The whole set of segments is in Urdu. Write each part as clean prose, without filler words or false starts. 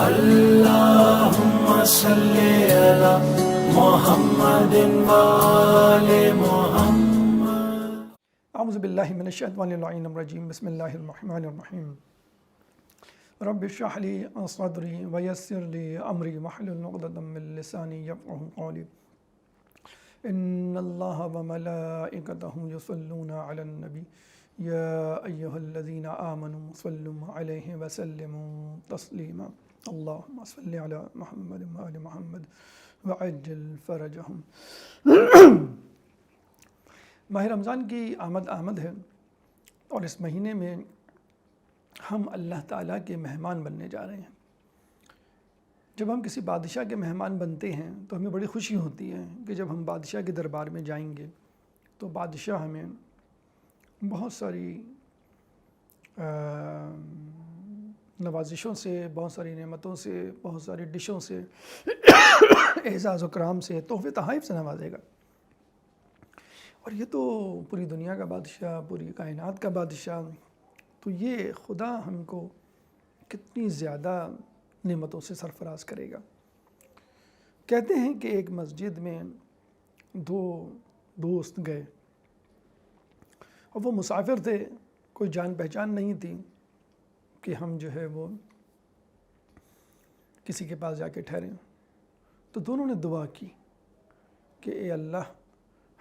اللهم صل على محمد وآل محمد. اعوذ باللہ من الشیطان اللعین الرجیم. بسم اللہ الرحمن الرحیم. رب اشرح لی صدری ویسر لی امری واحلل عقدۃ من لسانی یفقہوا قولی. ان اللہ وملائکتہ یصلون علی النبی یا ایہا الذین آمنوا صلوا علیہ وسلموا تسلیما. اللہم صل علی محمد وآل محمد وعجل فرجہم. ماہ رمضان کی آمد ہے اور اس مہینے میں ہم اللہ تعالیٰ کے مہمان بننے جا رہے ہیں. جب ہم کسی بادشاہ کے مہمان بنتے ہیں تو ہمیں بڑی خوشی ہوتی ہے کہ جب ہم بادشاہ کے دربار میں جائیں گے تو بادشاہ ہمیں بہت ساری نوازشوں سے، بہت ساری نعمتوں سے، بہت ساری ڈشوں سے، اعزاز و کرام سے، تحفے تحائف سے نوازے گا. اور یہ تو پوری دنیا کا بادشاہ، پوری کائنات کا بادشاہ، تو یہ خدا ہم کو کتنی زیادہ نعمتوں سے سرفراز کرے گا. کہتے ہیں کہ ایک مسجد میں دو دوست گئے اور وہ مسافر تھے، کوئی جان پہچان نہیں تھی کہ ہم جو ہے وہ کسی کے پاس جا کے ٹھہریں. تو دونوں نے دعا کی کہ اے اللہ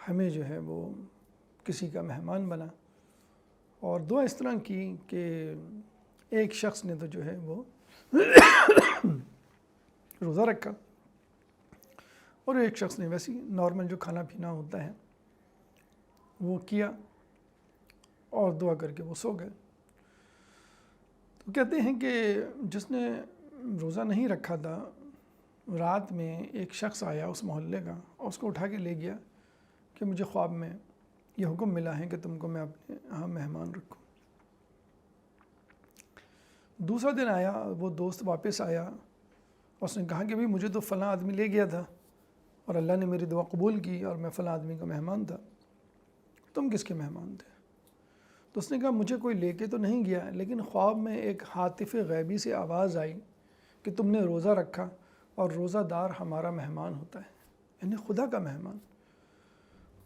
ہمیں جو ہے وہ کسی کا مہمان بنا. اور دعا اس طرح کی کہ ایک شخص نے تو جو ہے وہ روزہ رکھا اور ایک شخص نے ویسی نارمل جو کھانا پینا ہوتا ہے وہ کیا اور دعا کر کے وہ سو گئے. تو کہتے ہیں کہ جس نے روزہ نہیں رکھا تھا، رات میں ایک شخص آیا اس محلے کا اور اس کو اٹھا کے لے گیا کہ مجھے خواب میں یہ حکم ملا ہے کہ تم کو میں اپنے ہاں مہمان رکھوں. دوسرا دن آیا، وہ دوست واپس آیا اور اس نے کہا کہ بھئی مجھے تو فلاں آدمی لے گیا تھا اور اللہ نے میری دعا قبول کی اور میں فلاں آدمی کا مہمان تھا. تم کس کے مہمان تھے؟ تو اس نے کہا مجھے کوئی لے کے تو نہیں گیا، لیکن خواب میں ایک ہاتف غیبی سے آواز آئی کہ تم نے روزہ رکھا اور روزہ دار ہمارا مہمان ہوتا ہے، یعنی خدا کا مہمان.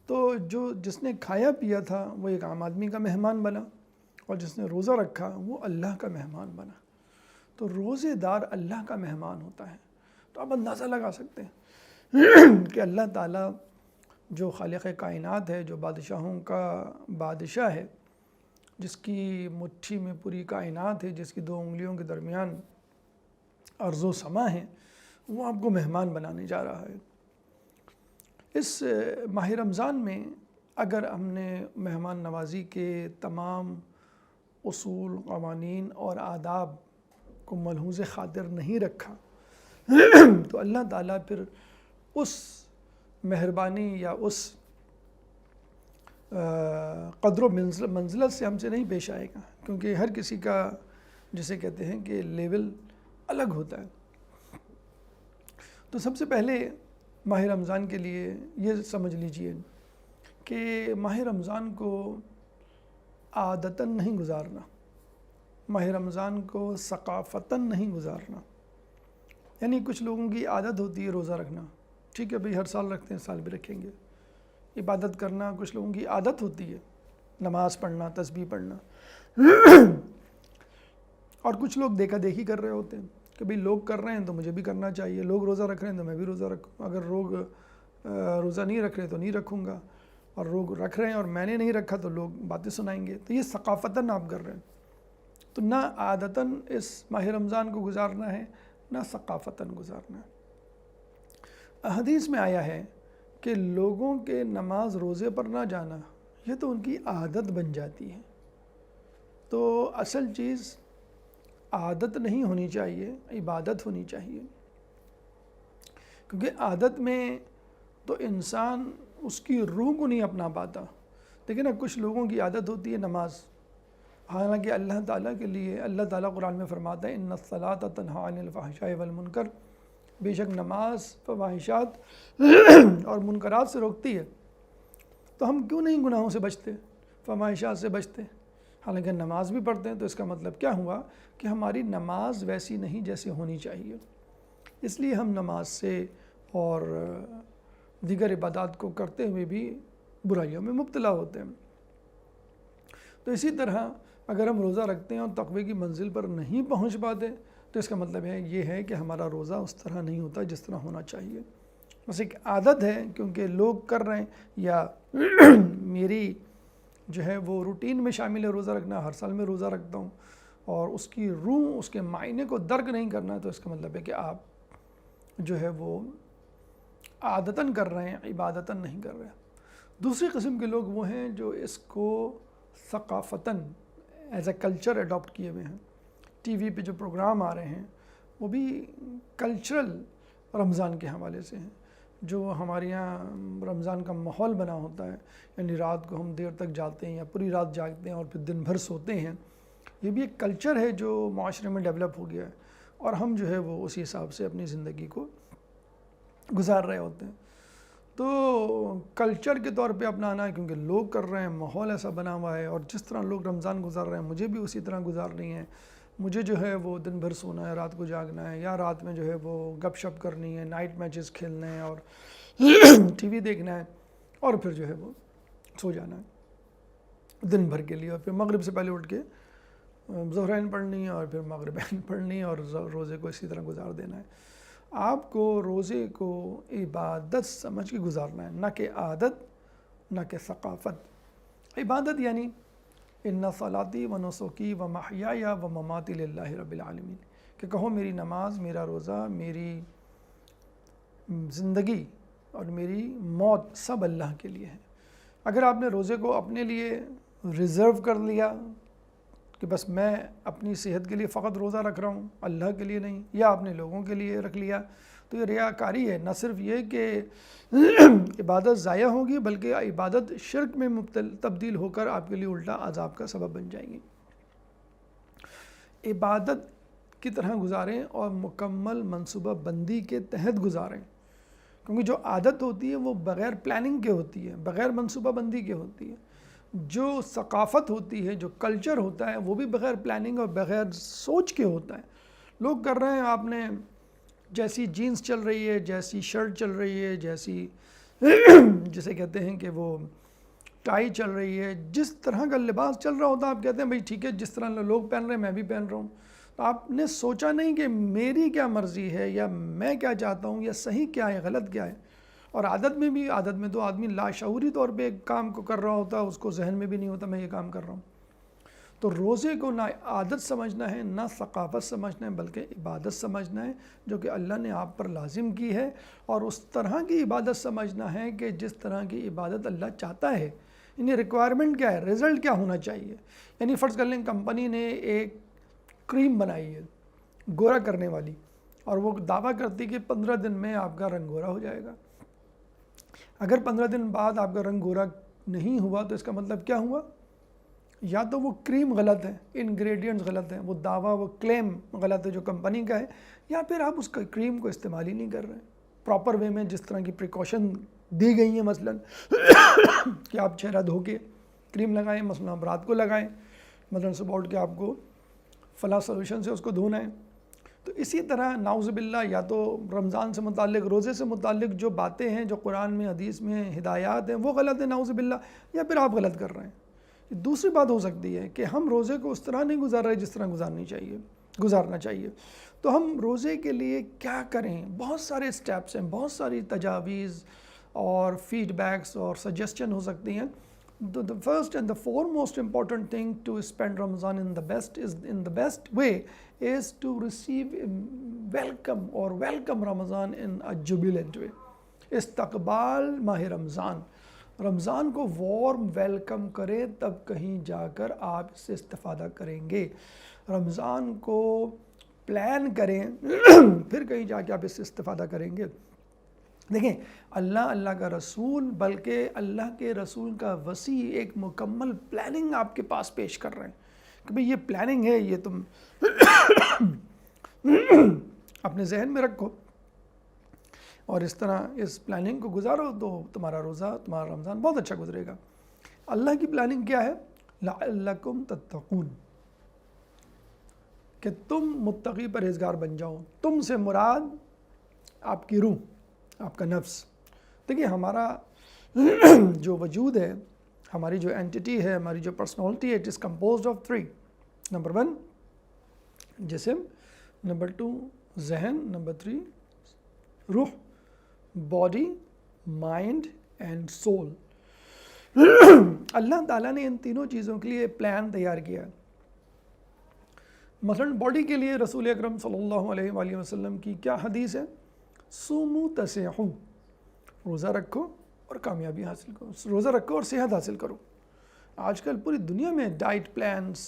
تو جس نے کھایا پیا تھا وہ ایک عام آدمی کا مہمان بنا اور جس نے روزہ رکھا وہ اللہ کا مہمان بنا. تو روزے دار اللہ کا مہمان ہوتا ہے. تو آپ اندازہ لگا سکتے ہیں کہ اللہ تعالیٰ جو خالق کائنات ہے، جو بادشاہوں کا بادشاہ ہے، جس کی مٹھی میں پوری کائنات ہے، جس کی دو انگلیوں کے درمیان ارض و سما ہے، وہ آپ کو مہمان بنانے جا رہا ہے. اس ماہ رمضان میں اگر ہم نے مہمان نوازی کے تمام اصول، قوانین اور آداب کو ملحوظ خاطر نہیں رکھا تو اللہ تعالیٰ پھر اس مہربانی یا اس قدر و منزلت سے ہم سے نہیں پیش آئے گا، کیونکہ ہر کسی کا جسے کہتے ہیں کہ لیول الگ ہوتا ہے. تو سب سے پہلے ماہ رمضان کے لیے یہ سمجھ لیجئے کہ ماہ رمضان کو عادتاً نہیں گزارنا، ماہ رمضان کو ثقافتاً نہیں گزارنا. یعنی کچھ لوگوں کی عادت ہوتی ہے روزہ رکھنا، ٹھیک ہے بھئی ہر سال رکھتے ہیں، سال بھی رکھیں گے. عبادت کرنا کچھ لوگوں کی عادت ہوتی ہے، نماز پڑھنا، تسبیح پڑھنا. اور کچھ لوگ دیکھا دیکھی کر رہے ہوتے ہیں کہ بھئی لوگ کر رہے ہیں تو مجھے بھی کرنا چاہیے، لوگ روزہ رکھ رہے ہیں تو میں بھی روزہ رکھوں، اگر لوگ روزہ نہیں رکھ رہے تو نہیں رکھوں گا، اور لوگ رکھ رہے ہیں اور میں نے نہیں رکھا تو لوگ باتیں سنائیں گے. تو یہ ثقافتاً آپ کر رہے ہیں. تو نہ عادتاً اس ماہ رمضان کو گزارنا ہے، نہ ثقافتاً گزارنا ہے. احادیث میں آیا ہے کہ لوگوں کے نماز روزے پر نہ جانا یہ تو ان کی عادت بن جاتی ہے. تو اصل چیز عادت نہیں ہونی چاہیے، عبادت ہونی چاہیے. کیونکہ عادت میں تو انسان اس کی روح کو نہیں اپنا پاتا. لیکن اب کچھ لوگوں کی عادت ہوتی ہے نماز، حالانکہ اللہ تعالیٰ کے لیے اللہ تعالیٰ قرآن میں فرماتا ہے ان الصلاۃ تنہی عن الفحشاء والمنکر، بے شک نماز فواحشات اور منکرات سے روکتی ہے. تو ہم کیوں نہیں گناہوں سے بچتے، فواحشات سے بچتے؟ حالانکہ نماز بھی پڑھتے ہیں، تو اس کا مطلب کیا ہوا کہ ہماری نماز ویسی نہیں جیسے ہونی چاہیے، اس لیے ہم نماز سے اور دیگر عبادات کو کرتے ہوئے بھی برائیوں میں مبتلا ہوتے ہیں۔ تو اسی طرح اگر ہم روزہ رکھتے ہیں اور تقوی کی منزل پر نہیں پہنچ پاتے تو اس کا مطلب یہ ہے کہ ہمارا روزہ اس طرح نہیں ہوتا جس طرح ہونا چاہیے، بس ایک عادت ہے کیونکہ لوگ کر رہے ہیں، یا میری جو ہے وہ روٹین میں شامل ہے روزہ رکھنا، ہر سال میں روزہ رکھتا ہوں، اور اس کی روح، اس کے معنی کو درک نہیں کرنا، تو اس کا مطلب ہے کہ آپ جو ہے وہ عادتاً کر رہے ہیں، عبادتاً نہیں کر رہے۔ دوسری قسم کے لوگ وہ ہیں جو اس کو ثقافتاً ایز اے کلچر اڈاپٹ کیے ہوئے ہیں۔ ٹی وی پہ جو پروگرام آ رہے ہیں وہ بھی کلچرل رمضان کے حوالے سے ہیں، جو ہمارے یہاں رمضان کا ماحول بنا ہوتا ہے، یعنی رات کو ہم دیر تک جاگتے ہیں یا پوری رات جاگتے ہیں اور پھر دن بھر سوتے ہیں، یہ بھی ایک کلچر ہے جو معاشرے میں ڈیولپ ہو گیا ہے، اور ہم جو ہے وہ اسی حساب سے اپنی زندگی کو گزار رہے ہوتے ہیں۔ تو کلچر کے طور پہ اپنانا ہے کیونکہ لوگ کر رہے ہیں، ماحول ایسا بنا ہوا ہے، اور جس طرح لوگ رمضان گزار رہے ہیں مجھے بھی اسی طرح گزارنی ہے، مجھے جو ہے وہ دن بھر سونا ہے، رات کو جاگنا ہے، یا رات میں جو ہے وہ گپ شپ کرنی ہے، نائٹ میچز کھیلنے ہیں اور ٹی وی دیکھنا ہے، اور پھر جو ہے وہ سو جانا ہے دن بھر کے لیے، اور پھر مغرب سے پہلے اٹھ کے ظہرین پڑھنی ہے اور پھر مغربین پڑھنی ہے، اور روزے کو اسی طرح گزار دینا ہے۔ آپ کو روزے کو عبادت سمجھ کے گزارنا ہے، نہ کہ عادت، نہ کہ ثقافت۔ عبادت یعنی ان صلاتی و نسکی و محیای و مماتی للہ رب العالمین، کہ کہو میری نماز، میرا روزہ، میری زندگی اور میری موت سب اللہ کے لیے ہے۔ اگر آپ نے روزے کو اپنے لیے ریزرو کر لیا کہ بس میں اپنی صحت کے لیے فقط روزہ رکھ رہا ہوں، اللہ کے لیے نہیں، یا اپنے لوگوں کے لیے رکھ لیا، تو یہ ریاکاری ہے۔ نہ صرف یہ کہ عبادت ضائع ہوگی بلکہ عبادت شرک میں تبدیل ہو کر آپ کے لیے الٹا عذاب کا سبب بن جائے گی۔ عبادت کی طرح گزاریں اور مکمل منصوبہ بندی کے تحت گزاریں، کیونکہ جو عادت ہوتی ہے وہ بغیر پلاننگ کے ہوتی ہے، بغیر منصوبہ بندی کے ہوتی ہے۔ جو ثقافت ہوتی ہے، جو کلچر ہوتا ہے، وہ بھی بغیر پلاننگ اور بغیر سوچ کے ہوتا ہے۔ لوگ کر رہے ہیں، آپ نے جیسی جینز چل رہی ہے، جیسی شرٹ چل رہی ہے، جیسی جسے کہتے ہیں کہ وہ ٹائی چل رہی ہے، جس طرح کا لباس چل رہا ہوتا ہے، آپ کہتے ہیں بھائی ٹھیک ہے، جس طرح لوگ پہن رہے ہیں میں بھی پہن رہا ہوں۔ تو آپ نے سوچا نہیں کہ میری کیا مرضی ہے، یا میں کیا چاہتا ہوں، یا صحیح کیا ہے، غلط کیا ہے۔ اور عادت میں تو آدمی لاشعوری طور پہ ایک کام کو کر رہا ہوتا ہے، اس کو ذہن میں بھی نہیں ہوتا میں یہ کام کر رہا ہوں۔ تو روزے کو نہ عادت سمجھنا ہے، نہ ثقافت سمجھنا ہے، بلکہ عبادت سمجھنا ہے جو کہ اللہ نے آپ پر لازم کی ہے، اور اس طرح کی عبادت سمجھنا ہے کہ جس طرح کی عبادت اللہ چاہتا ہے۔ یعنی ریکوائرمنٹ کیا ہے، رزلٹ کیا ہونا چاہیے۔ یعنی فرض کر لیں کمپنی نے ایک کریم بنائی ہے گورا کرنے والی، اور وہ دعویٰ کرتی کہ 15 دن میں آپ کا رنگ گورا ہو جائے گا۔ اگر 15 دن بعد آپ کا رنگ گورا نہیں ہوا تو اس کا مطلب کیا ہوا؟ یا تو وہ کریم غلط ہے، انگریڈینٹس غلط ہیں، وہ دعویٰ، وہ کلیم غلط ہے جو کمپنی کا ہے، یا پھر آپ اس کریم کو استعمال ہی نہیں کر رہے پراپر وے میں، جس طرح کی پریکاشن دی گئی ہیں، مثلا کہ آپ چہرہ دھو کے کریم لگائیں، مثلا آپ رات کو لگائیں، مثلا صبح اٹھ کے آپ کو فلاں سولوشن سے اس کو دھونا ہے۔ تو اسی طرح نعوذ باللہ یا تو رمضان سے متعلق، روزے سے متعلق جو باتیں ہیں، جو قرآن میں، حدیث میں ہدایات ہیں، وہ غلط ہیں نعوذ باللہ، یا پھر آپ غلط کر رہے ہیں۔ دوسری بات ہو سکتی ہے کہ ہم روزے کو اس طرح نہیں گزار رہے جس طرح گزارنا چاہیے۔ تو ہم روزے کے لیے کیا کریں؟ بہت سارے سٹیپس ہیں، بہت ساری تجاویز اور فیڈ بیکس اور سجیسشن ہو سکتی ہیں۔ The first and the foremost important thing to spend Ramadan in the best way is to receive welcome Ramadan in a jubilant way. استقبال ماہ رمضان کو وارم ویلکم کریں، تب کہیں جا کر آپ اس سے استفادہ کریں گے۔ رمضان کو پلان کریں پھر کہیں جا کے آپ اس سے استفادہ کریں گے۔ دیکھیں، اللہ کا رسول، بلکہ اللہ کے رسول کا وسیع ایک مکمل پلاننگ آپ کے پاس پیش کر رہے ہیں کہ بھئی یہ پلاننگ ہے، یہ تم اپنے ذہن میں رکھو اور اس طرح اس پلاننگ کو گزارو، تو تمہارا روزہ، تمہارا رمضان بہت اچھا گزرے گا۔ اللہ کی پلاننگ کیا ہے؟ لعلکم تتقون، کہ تم متقی پرہیزگار بن جاؤ۔ تم سے مراد آپ کی روح، آپ کا نفس۔ دیکھیے ہمارا جو وجود ہے، ہماری جو اینٹیٹی ہے، ہماری جو پرسنالٹی ہے، it is composed of 3۔ Number 1 جسم، نمبر 2 ذہن، نمبر 3 روح، باڈی، مائنڈ اینڈ سول۔ اللہ تعالیٰ نے ان تینوں چیزوں کے لیے پلان تیار کیا ہے۔ مثلاً باڈی کے لیے رسول اکرم صلی اللہ علیہ وآلہ وسلم کی کیا حدیث ہے؟ سومو تسیحو، روزہ رکھو اور کامیابی حاصل کرو، روزہ رکھو اور صحت حاصل کرو۔ آج کل پوری دنیا میں ڈائٹ پلانس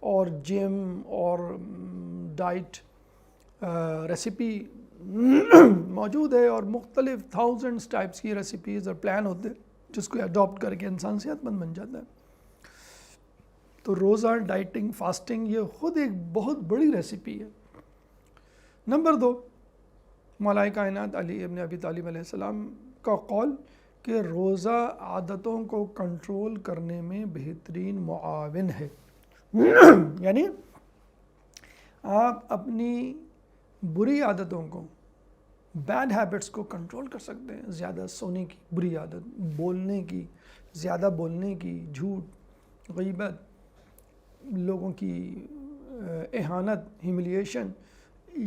اور جم اور ڈائٹ ریسیپی موجود ہے، اور مختلف تھاؤزنڈس ٹائپس کی ریسیپیز اور پلان ہوتے ہیں جس کو اڈاپٹ کر کے انسان صحت مند بن جاتا ہے۔ تو روزہ، ڈائٹنگ، فاسٹنگ یہ خود ایک بہت بڑی ریسیپی ہے۔ نمبر 2 مولا کائنات علی ابن ابی طالب علیہ السلام کا قول کہ روزہ عادتوں کو کنٹرول کرنے میں بہترین معاون ہے۔ یعنی آپ اپنی بری عادتوں کو، بیڈ ہیبٹس کو کنٹرول کر سکتے ہیں۔ زیادہ سونے کی بری عادت، بولنے کی، زیادہ بولنے کی، جھوٹ، غیبت، لوگوں کی اہانت، ہیملیشن،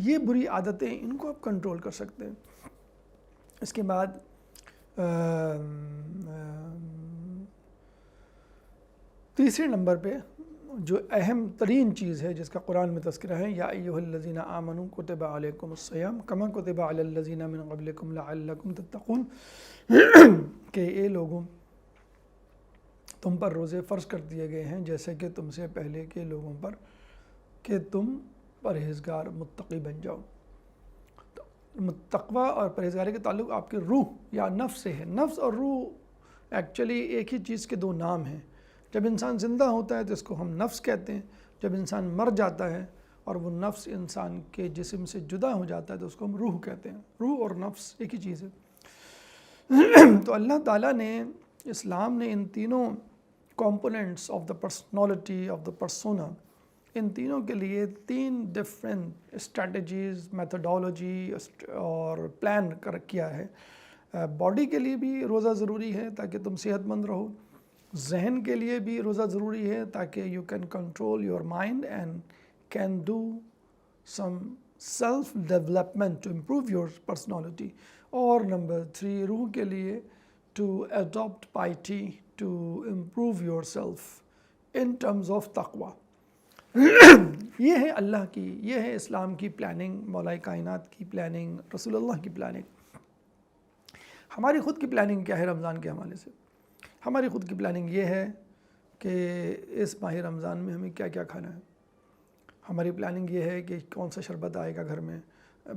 یہ بری عادتیں، ان کو آپ کنٹرول کر سکتے ہیں۔ اس کے بعد تیسرے نمبر پہ جو اہم ترین چیز ہے جس کا قرآن میں تذکرہ ہے، یا ایھا الذین آمنوا کتب علیکم الصیام کما کتب علی الذین من قبلکم لعلکم تتقون، کہ اے لوگوں تم پر روزے فرض کر دیے گئے ہیں جیسے کہ تم سے پہلے کے لوگوں پر، کہ تم پرہیزگار متقی بن جاؤ۔ تقویٰ اور پرہیزگاری کا تعلق آپ کے روح یا نفس سے ہے۔ نفس اور روح ایکچولی ایک ہی چیز کے دو نام ہیں۔ جب انسان زندہ ہوتا ہے تو اس کو ہم نفس کہتے ہیں، جب انسان مر جاتا ہے اور وہ نفس انسان کے جسم سے جدا ہو جاتا ہے تو اس کو ہم روح کہتے ہیں۔ روح اور نفس ایک ہی چیز ہے۔ تو اللہ تعالیٰ نے، اسلام نے ان تینوں components of the personality of the persona, ان تینوں کے لیے 3 ڈفرینٹ اسٹریٹجیز، میتھڈالوجی اور پلان کیا ہے۔ باڈی کے لیے بھی روزہ ضروری ہے تاکہ تم صحت مند رہو، ذہن کے لیے بھی روزہ ضروری ہے تاکہ you can control your mind and can do some self development to improve your personality, اور نمبر 3 روح کے لیے to adapt piety to improve yourself in terms of تقویٰ۔ یہ ہے اللہ کی، یہ ہے اسلام کی پلاننگ، مولا کائنات کی پلاننگ، رسول اللہ کی پلاننگ۔ ہماری خود کی پلاننگ کیا ہے رمضان کے حوالے سے؟ ہماری خود کی پلاننگ یہ ہے کہ اس ماہ رمضان میں ہمیں کیا کیا کھانا ہے۔ ہماری پلاننگ یہ ہے کہ کون سا شربت آئے گا گھر میں،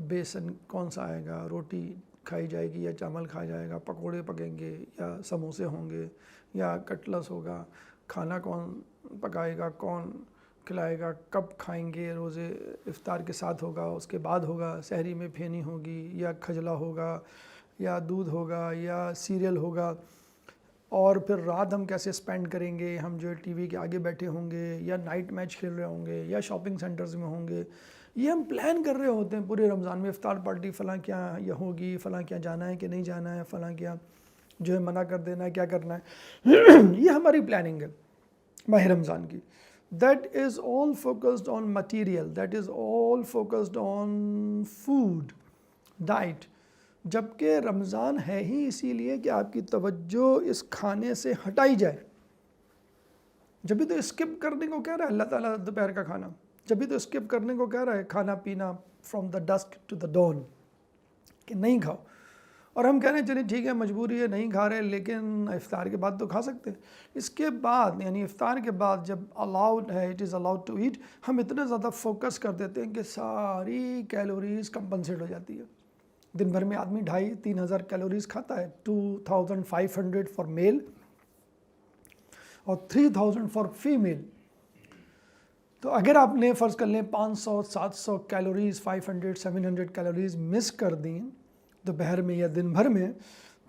بیسن کون سا آئے گا، روٹی کھائی جائے گی یا چاول کھایا جائے گا، پکوڑے پکیں گے یا سموسے ہوں گے یا کٹلس ہوگا، کھانا کون پکائے گا، کون کھلائے گا، کب کھائیں گے، روزے افطار کے ساتھ ہوگا، اس کے بعد ہوگا، سحری میں پھینی ہوگی یا کھجلا ہوگا یا دودھ ہوگا یا سیریل ہوگا، اور پھر رات ہم کیسے سپینڈ کریں گے، ہم جو ٹی وی کے آگے بیٹھے ہوں گے یا نائٹ میچ کھیل رہے ہوں گے یا شاپنگ سینٹرز میں ہوں گے، یہ ہم پلان کر رہے ہوتے ہیں پورے رمضان میں۔ افطار پارٹی فلاں کیا یہ ہوگی، فلاں کیا جانا ہے کہ نہیں جانا ہے، فلاں کیا جو ہے منع کر دینا ہے، کیا کرنا ہے، یہ ہماری پلاننگ ہے ماہ رمضان کی۔ That is all focused on material, that is all focused on food, diet. جبکہ رمضان ہے ہی اسی لیے کہ آپ کی توجہ اس کھانے سے ہٹائی جائے۔ جبھی تو اسکپ کرنے کو کہہ رہا ہے اللہ تعالیٰ دوپہر کا کھانا، جبھی تو اسکپ کرنے کو کہہ رہا ہے کھانا پینا from the dusk to the dawn, کہ نہیں کھاؤ، اور ہم کہہ رہے ہیں چلیے ٹھیک ہے مجبوری ہے نہیں کھا رہے، لیکن افطار کے بعد تو کھا سکتے ہیں۔ اس کے بعد یعنی افطار کے بعد جب الاؤڈ ہے، it is allowed to eat, ہم اتنا زیادہ فوکس کر دیتے ہیں کہ ساری کیلوریز کمپنسیٹ ہو جاتی ہے۔ دن بھر میں آدمی 2,500-3,000 ہزار کیلوریز کھاتا ہے، 2,500 فار میل اور 3,000 فار فیمیل۔ تو اگر آپ نے فرض کر لیں 500-700 کیلوریز، 500-700 کیلوریز مس کر دیں دوپہر میں یا دن بھر میں،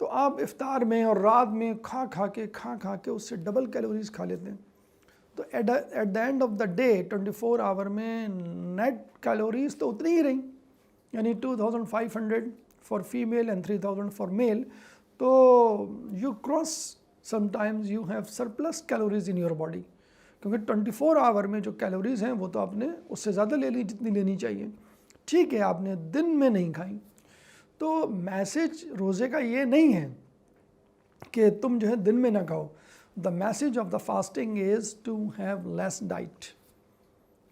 تو آپ افطار میں اور رات میں کھا کے اس سے ڈبل کیلوریز کھا لیتے ہیں۔ تو at the end of the day 24 hour میں نیٹ کیلوریز تو اتنی ہی رہیں، یعنی 2500 for female and 3000 for male. تو you cross sometimes you have surplus calories in your body, کیونکہ 24 آور میں جو کیلوریز ہیں وہ تو آپ نے اس سے زیادہ لے لی جتنی لینی چاہیے. ٹھیک ہے آپ نے دن میں نہیں کھائیں. تو میسج روزے کا یہ نہیں ہے کہ تم جو ہے دن میں نہ کھاؤ. The message of the fasting is to have less diet,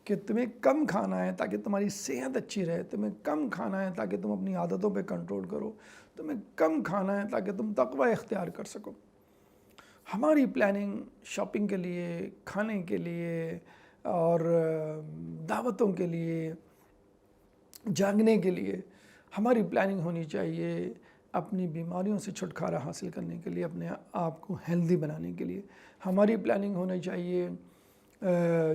کہ تمہیں کم کھانا ہے تاکہ تمہاری صحت اچھی رہے، تمہیں کم کھانا ہے تاکہ تم اپنی عادتوں پہ کنٹرول کرو، تمہیں کم کھانا ہے تاکہ تم تقوی اختیار کر سکو. ہماری پلاننگ شاپنگ کے لیے، کھانے کے لیے اور دعوتوں کے لیے، جاگنے کے لیے، ہماری پلاننگ ہونی چاہیے اپنی بیماریوں سے چھٹکارا حاصل کرنے کے لیے، اپنے آپ کو ہیلدی بنانے کے لیے. ہماری پلاننگ ہونی چاہیے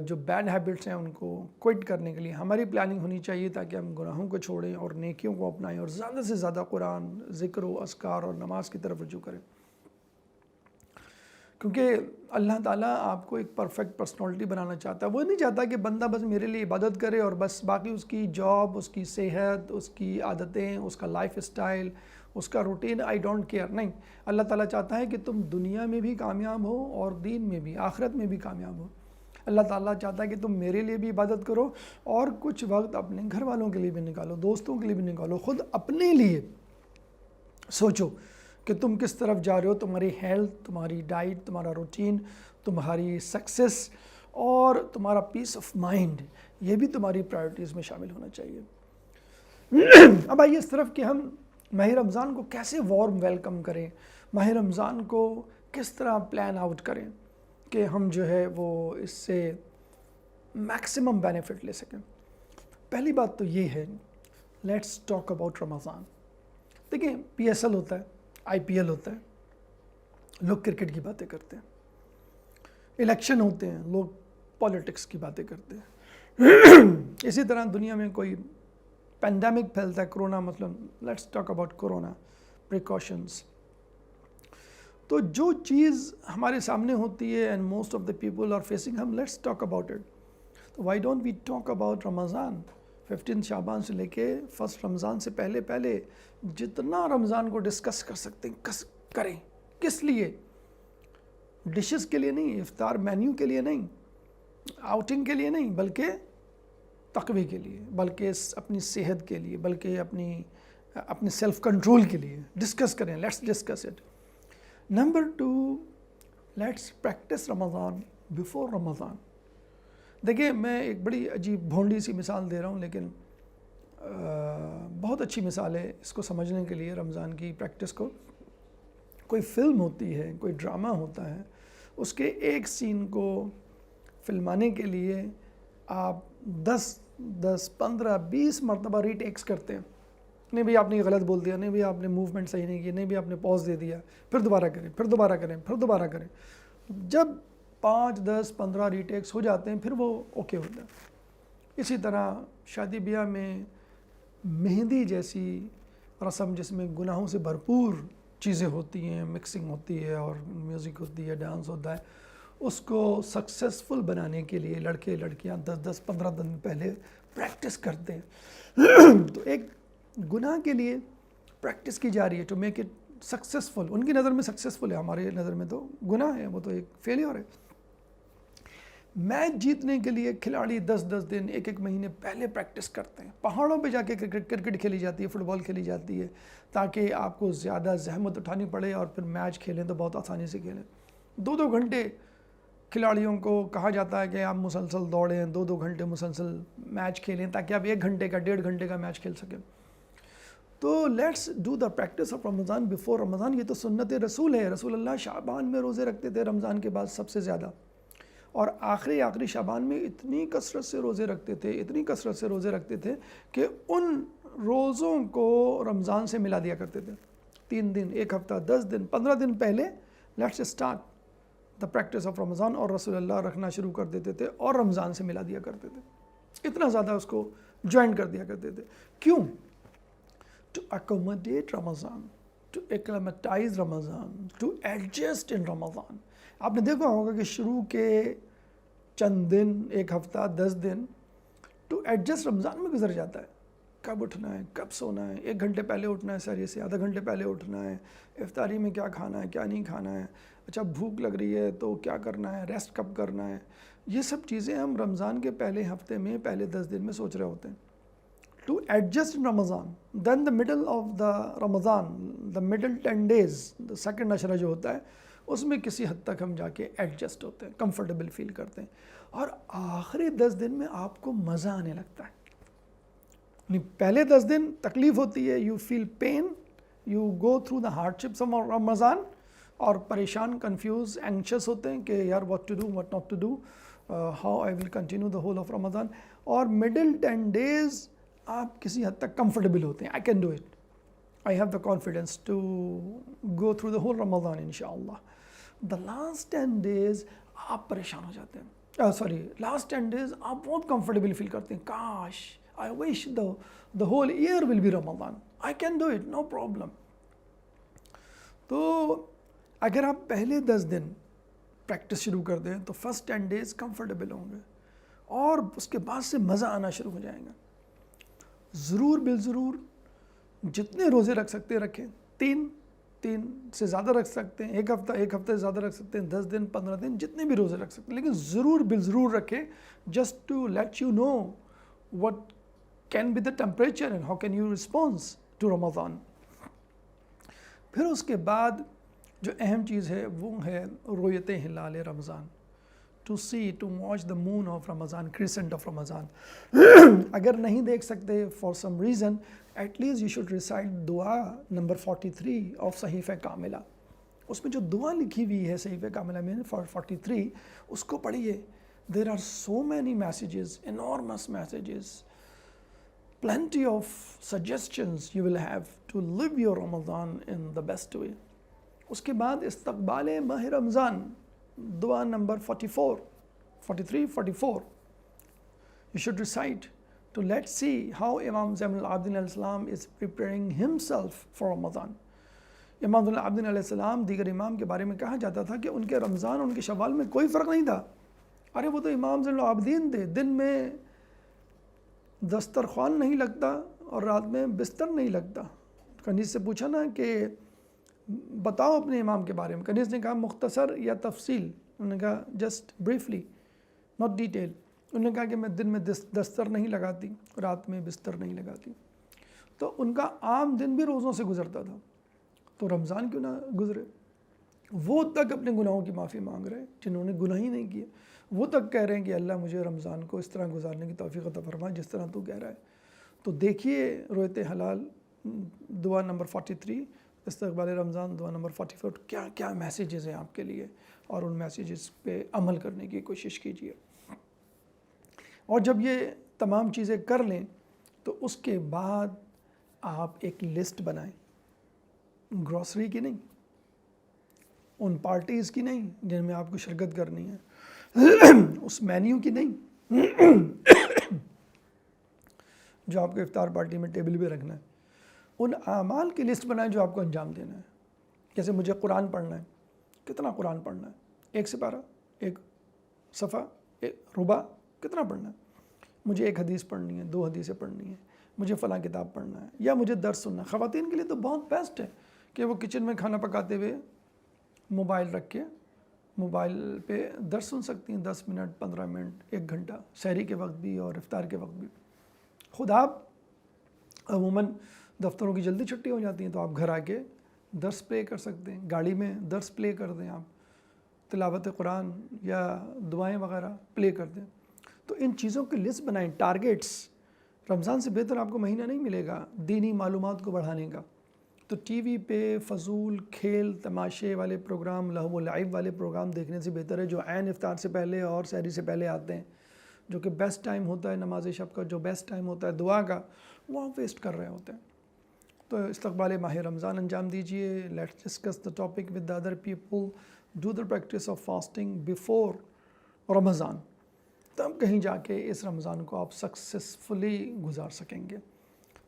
جو بیڈ ہیبٹس ہیں ان کو کوئٹ کرنے کے لیے. ہماری پلاننگ ہونی چاہیے تاکہ ہم گناہوں کو چھوڑیں اور نیکیوں کو اپنائیں اور زیادہ سے زیادہ قرآن، ذکر و اذکار اور نماز کی طرف رجوع کریں. کیونکہ اللہ تعالیٰ آپ کو ایک پرفیکٹ پرسنالٹی بنانا چاہتا ہے. وہ نہیں چاہتا کہ بندہ بس میرے لیے عبادت کرے اور بس باقی اس کی جاب، اس کی صحت، اس کی عادتیں، اس کا لائف اسٹائل، اس کا روٹین آئی ڈونٹ کیئر. نہیں، اللہ تعالیٰ چاہتا ہے کہ تم دنیا میں بھی کامیاب ہو اور دین میں بھی، آخرت میں بھی کامیاب ہو. اللہ تعالیٰ چاہتا ہے کہ تم میرے لیے بھی عبادت کرو اور کچھ وقت اپنے گھر والوں کے لیے بھی نکالو، دوستوں کے لیے بھی نکالو، خود اپنے لیے سوچو کہ تم کس طرف جا رہے ہو. تمہاری ہیلتھ، تمہاری ڈائٹ، تمہارا روٹین، تمہاری سکسیس اور تمہارا پیس آف مائنڈ، یہ بھی تمہاری پرائورٹیز میں شامل ہونا چاہیے. اب آئیے اس طرف کہ ہم ماہ رمضان کو کیسے وارم ویلکم کریں، ماہ رمضان کو کس طرح پلان آؤٹ کریں کہ ہم جو ہے وہ اس سے میکسیمم بینیفٹ لے سکیں. پہلی بات تو یہ ہے، لیٹس ٹاک اباؤٹ رمضان. دیکھیں PSL ہوتا ہے، IPL ہوتا ہے، لوگ کرکٹ کی باتیں کرتے ہیں. الیکشن ہوتے ہیں، لوگ پالیٹکس کی باتیں کرتے ہیں. اسی طرح دنیا میں کوئی پینڈیمک پھیلتا ہے، کرونا مثلاً، let's talk about corona precautions. تو جو چیز ہمارے سامنے ہوتی ہے and most of the people are facing, ہم لیٹس ٹاک اباؤٹ اٹ. تو why don't we talk about Ramadan? 15 Shaban سے لے کے 1 رمضان سے پہلے جتنا رمضان کو ڈسکس کر سکتے ہیں کریں. کس لیے؟ ڈشز کے لیے نہیں، افطار مینیو کے لیے نہیں، آؤٹنگ کے لیے نہیں، بلکہ تقوی کے لیے، بلکہ اپنی صحت کے لیے، بلکہ اپنی سیلف کنٹرول کے لیے ڈسکس کریں. Let's discuss it. Number 2، let's practice Ramadan before Ramadan. دیکھیں میں ایک بڑی عجیب بھونڈی سی مثال دے رہا ہوں، لیکن بہت اچھی مثال ہے اس کو سمجھنے کے لیے رمضان کی پریکٹس کو. کوئی فلم ہوتی ہے، کوئی ڈرامہ ہوتا ہے، اس کے ایک سین کو فلمانے کے لیے آپ 10 15 20 مرتبہ ری ٹیکس کرتے ہیں. نہیں بھئی آپ نے غلط بول دیا، نہیں بھئی آپ نے موومنٹ صحیح نہیں کی، نہیں بھئی آپ نے پاز دے دیا، پھر دوبارہ کریں، پھر دوبارہ کریں، پھر دوبارہ کریں. جب 5 10 15 ری ٹیکس ہو جاتے ہیں پھر وہ اوکے ہوتا ہے. اسی طرح شادی بیاہ میں مہندی جیسی رسم جس میں گناہوں سے بھرپور چیزیں ہوتی ہیں، مکسنگ ہوتی ہے اور میوزک ہوتی ہے، ڈانس ہوتا ہے، اس کو سکسیسفل بنانے کے لیے لڑکے لڑکیاں 10 15 دن پہلے پریکٹس کرتے ہیں. تو ایک گناہ کے لیے پریکٹس کی جا رہی ہے ٹو میک اٹ سکسیسفل. ان کی نظر میں سکسیسفل ہے، ہمارے نظر میں تو گناہ ہے، وہ تو ایک فیلیور ہے. میچ جیتنے کے لیے کھلاڑی 10 دن 1 مہینے پہلے پریکٹس کرتے ہیں. پہاڑوں پہ جا کے کرکٹ کھیلی جاتی ہے، فٹ بال کھیلی جاتی ہے، تاکہ آپ کو زیادہ زحمت اٹھانی پڑے اور پھر میچ کھیلیں تو بہت آسانی سے کھیلیں. 2 گھنٹے کھلاڑیوں کو کہا جاتا ہے کہ آپ مسلسل دوڑیں، 2 گھنٹے مسلسل میچ کھیلیں تاکہ آپ 1 گھنٹے کا 1.5 گھنٹے کا میچ کھیل سکیں. تو let's do the practice of Ramadan before Ramadan. یہ تو سنت رسول ہے. رسول اللہ شعبان میں روزے رکھتے تھے، رمضان کے بعد سب سے زیادہ، اور آخری شعبان میں اتنی کثرت سے روزے رکھتے تھے کہ ان روزوں کو رمضان سے ملا دیا کرتے تھے. 3 دن، 1 ہفتہ، 10 دن، 15 دن پہلے let's start the practice of Ramadan, اور رسول اللہ رکھنا شروع کر دیتے تھے اور رمضان سے ملا دیا کرتے تھے. اتنا زیادہ اس کو جوائن کر دیا کرتے تھے. کیوں؟ To accommodate Ramadan, to acclimatize Ramadan, to adjust in Ramadan. آپ نے دیکھا ہوگا کہ شروع کے چند دن، ایک ہفتہ، 10 دن ٹو ایڈجسٹ رمضان میں گزر جاتا ہے. کب اٹھنا ہے، کب سونا ہے، 1 گھنٹے پہلے اٹھنا ہے سحری سے، آدھا گھنٹے پہلے اٹھنا ہے، افطاری میں کیا کھانا ہے، کیا نہیں کھانا ہے، اچھا بھوک لگ رہی ہے تو کیا کرنا ہے، ریسٹ کب کرنا ہے. یہ سب چیزیں ہم رمضان کے پہلے ہفتے میں، پہلے 10 دن میں سوچ رہے ہوتے ہیں. To adjust in Ramadan, then the middle of the Ramadan, the middle 10 days، the second عشرہ جو ہوتا ہے اس میں کسی حد تک ہم جا کے ایڈجسٹ ہوتے ہیں، کمفرٹیبل فیل کرتے ہیں. اور آخری 10 دن میں آپ کو مزہ آنے لگتا ہے. پہلے 10 دن تکلیف ہوتی ہے، you feel pain, you go through the hardships of Ramadan, اور پریشان، کنفیوز، اینکشس ہوتے ہیں کہ یار what to do, what not to do, how I will continue the whole of Ramadan. اور مڈل 10 days آپ کسی حد تک کمفرٹیبل ہوتے ہیں. I can do it, I have the confidence to go through the whole Ramadan ان شاء اللہ. دا لاسٹ 10 days آپ پریشان ہو جاتے ہیں، لاسٹ 10 days آپ بہت کمفرٹیبل فیل کرتے ہیں. کاش I wish the whole year will be Ramadan. I can do it, no problem. تو اگر آپ پہلے 10 دن پریکٹس شروع کر دیں تو فرسٹ 10 days کمفرٹیبل ہوں گے، اور اس کے بعد سے مزہ آنا شروع ہو جائے گا. ضرور بالضرور جتنے روزے رکھ سکتے ہیں رکھیں، 3 سے زیادہ رکھ سکتے ہیں، ایک ہفتہ سے زیادہ رکھ سکتے ہیں، 10 دن، 15 دن، جتنے بھی روزے رکھ سکتے ہیں، لیکن ضرور بالضرور رکھیں. Just to let you know what can be the temperature and how can you respond to Ramadan. پھر اس کے بعد جو اہم چیز ہے وہ ہے رؤیت ہلال رمضان. to see, to watch the moon of Ramadan, crescent of Ramadan. اگر نہیں دیکھ سکتے for some reason, at least you should recite دعا نمبر 43 of صحیفہ کاملہ. اس میں جو دعا لکھی ہوئی ہے صحیفہ کاملہ میں 43، اس کو پڑھیے. There are so many messages, enormous messages, plenty of suggestions you will have to live your Ramadan in the best way. اس کے بعد استقبال ماہ رمضان، دعا number 43, 44. You should recite to let's see how Imam Zainul Abidin alayhi salam is preparing himself for Ramadan. امام زین العابدین علیہ السلام، دیگر امام کے بارے میں کہا جاتا تھا کہ ان کے رمضان، ان کے شوال میں کوئی فرق نہیں تھا. ارے وہ تو امام زین العابدین تھے، دن میں دسترخوان نہیں لگتا اور رات میں بستر نہیں لگتا. کنیز سے پوچھا نا کہ بتاؤ اپنے امام کے بارے میں، کنیز نے کہا مختصر یا تفصیل. انہوں نے کہا جسٹ بریفلی، ناٹ ڈیٹیل. انہوں نے کہا کہ میں دن میں دستر نہیں لگاتی، رات میں بستر نہیں لگاتی. تو ان کا عام دن بھی روزوں سے گزرتا تھا، تو رمضان کیوں نہ گزرے. وہ تک اپنے گناہوں کی معافی مانگ رہے ہیں جنہوں نے گناہ ہی نہیں کیے. وہ تک کہہ رہے ہیں کہ اللہ مجھے رمضان کو اس طرح گزارنے کی توفیق عطا فرما جس طرح تو کہہ رہا ہے. تو دیکھیے رؤیت ہلال دعا نمبر 43، استقبال رمضان دعا نمبر 44، کیا کیا میسیجز ہیں آپ کے لیے، اور ان میسیجز پہ عمل کرنے کی کوشش کیجیے. اور جب یہ تمام چیزیں کر لیں تو اس کے بعد آپ ایک لسٹ بنائیں، گروسری کی نہیں، ان پارٹیز کی نہیں جن میں آپ کو شرکت کرنی ہے، اس مینیو کی نہیں جو آپ کو افطار پارٹی میں ٹیبل پہ رکھنا ہے. ان اعمال کی لسٹ بنائیں جو آپ کو انجام دینا ہے. جیسے مجھے قرآن پڑھنا ہے، کتنا قرآن پڑھنا ہے، 1 سپارہ، 1 صفحہ، 1 ربع، کتنا پڑھنا ہے. مجھے 1 حدیث پڑھنی ہے، 2 حدیثیں پڑھنی ہے، مجھے فلاں کتاب پڑھنا ہے، یا مجھے درس سننا ہے. خواتین کے لیے تو بہت بیسٹ ہے کہ وہ کچن میں کھانا پکاتے ہوئے موبائل رکھ کے موبائل پہ درس سن سکتی ہیں، 10 منٹ، 15 منٹ، 1 گھنٹہ، سحری کے وقت بھی اور افطار کے وقت بھی. خود آپ عموماً دفتروں کی جلدی چھٹی ہو جاتی ہیں تو آپ گھر آ کے درس پلے کر سکتے ہیں، گاڑی میں درس پلے کر دیں، آپ تلاوت قرآن یا دعائیں وغیرہ پلے کر دیں. تو ان چیزوں کی لسٹ بنائیں، ٹارگیٹس. رمضان سے بہتر آپ کو مہینہ نہیں ملے گا دینی معلومات کو بڑھانے کا. تو ٹی وی پہ فضول کھیل تماشے والے پروگرام، لہو و لعب والے پروگرام دیکھنے سے بہتر ہے جو عین افطار سے پہلے اور سحری سے پہلے آتے ہیں، جو کہ بیسٹ ٹائم ہوتا ہے نماز شب کا، جو بیسٹ ٹائم ہوتا ہے دعا کا، وہ آپ ویسٹ کر رہے ہوتے ہیں. تو استقبال ماہ رمضان انجام دیجئے. Let's discuss the topic with the other people. Do the practice of fasting before Ramadan. تب کہیں جا کے اس رمضان کو آپ سکسیسفلی گزار سکیں گے.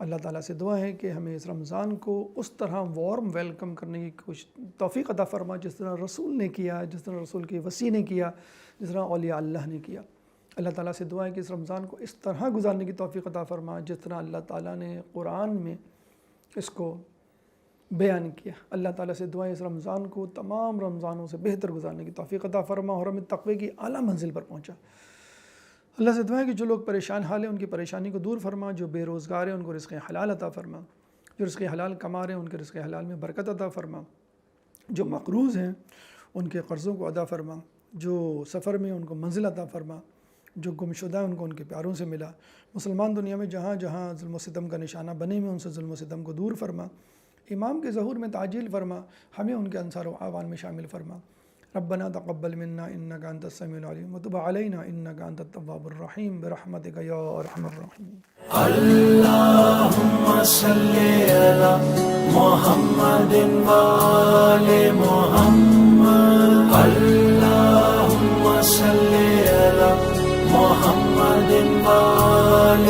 اللہ تعالیٰ سے دعا ہے کہ ہمیں اس رمضان کو اس طرح وارم ویلکم کرنے کی توفیق عطا فرما جس طرح رسول نے کیا، جس طرح رسول کے وصی نے کیا، جس طرح اولیاء اللہ نے کیا۔ اللہ تعالیٰ سے دعا ہے کہ اس رمضان کو اس طرح گزارنے کی توفیق عطا فرما جس طرح اللہ تعالیٰ نے قرآن میں اس کو بیان کیا۔ اللہ تعالیٰ سے دعا ہے اس رمضان کو تمام رمضانوں سے بہتر گزارنے کی توفیق عطا فرما اور ہمیں تقوی کی اعلیٰ منزل پر پہنچا۔ اللہ سے دعا ہے کہ جو لوگ پریشان حال ہیں ان کی پریشانی کو دور فرما، جو بے روزگار ہیں ان کو رزق حلال عطا فرما، جو رزق حلال کما رہے ہیں ان کے رزق حلال میں برکت عطا فرما، جو مقروض ہیں ان کے قرضوں کو ادا فرما، جو سفر میں ان کو منزل عطا فرما، جو گمشدہ ہیں ان کو ان کے پیاروں سے ملا۔ مسلمان دنیا میں جہاں جہاں ظلم و ستم کا نشانہ بنے میں ان سے ظلم و ستم کو دور فرما، امام کے ظہور میں تعجیل فرما، ہمیں ان کے انصار و اعوان میں شامل فرما۔ ربنا تقبل منا انك انت السميع العليم وتب علينا انك انت التواب الرحيم برحمتك يا ارحم الراحمين۔ اللهم صل على محمد وآل محمد، اللهم صل على محمد وآل